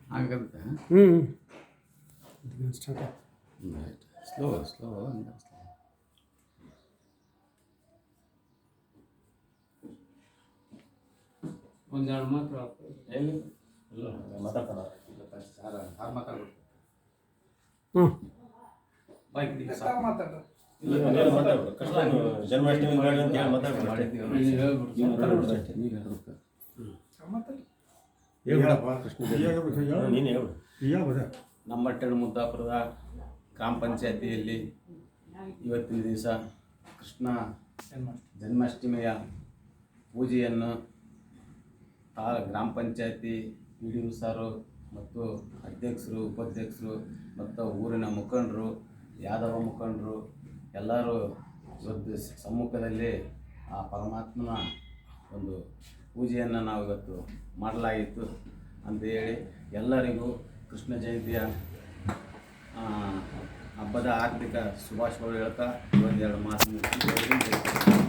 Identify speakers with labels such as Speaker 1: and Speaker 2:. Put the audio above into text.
Speaker 1: ಆಗತ್ತೆ.
Speaker 2: Start.
Speaker 1: Slow ಒಂದೆರಡು ಮಾತ್ರ
Speaker 3: ಎಲ್ಲಿ ಇಲ್ಲ ಮಾತಾಡ್ತಾನ
Speaker 1: ಸಾರು ಮಾತಾಡ್ಬಿಟ್ಟು
Speaker 3: ಮಾತಾಡ್ಬಿಡು ಕೃಷ್ಣ ಜನ್ಮಾಷ್ಟಮಿ ಮಾಡಿ ಅಂತ ಹೇಳಿ ಮಾತಾಡ್ಬಿಡು ನೀನು ಹೇಳು.
Speaker 1: ನಮ್ಮ ಟೆಣ್ ಮುದ್ದಾಪುರದ ಗ್ರಾಮ ಪಂಚಾಯತಿಯಲ್ಲಿ ಇವತ್ತಿನ ದಿವಸ ಕೃಷ್ಣ ಜನ್ಮಾಷ್ಟಮಿಯ ಪೂಜೆಯನ್ನು ಗ್ರಾಮ ಪಂಚಾಯತಿ ಪಿ ಡಿ ಒ ಸಾರು ಮತ್ತು ಅಧ್ಯಕ್ಷರು ಉಪಾಧ್ಯಕ್ಷರು ಮತ್ತು ಊರಿನ ಮುಖಂಡರು ಯಾದವ ಮುಖಂಡರು ಎಲ್ಲರೂ ಇವತ್ತು ಸಮ್ಮುಖದಲ್ಲಿ ಆ ಪರಮಾತ್ಮನ ಒಂದು ಪೂಜೆಯನ್ನು ನಾವು ಇವತ್ತು ಮಾಡಲಾಗಿತ್ತು ಅಂತ ಹೇಳಿ ಎಲ್ಲರಿಗೂ ಕೃಷ್ಣ ಜಯಂತಿಯ ಹಬ್ಬದ ಆರ್ಥಿಕ ಶುಭಾಶಯಗಳು ಹೇಳ್ತಾ ಒಂದೆರಡು ಮಾತು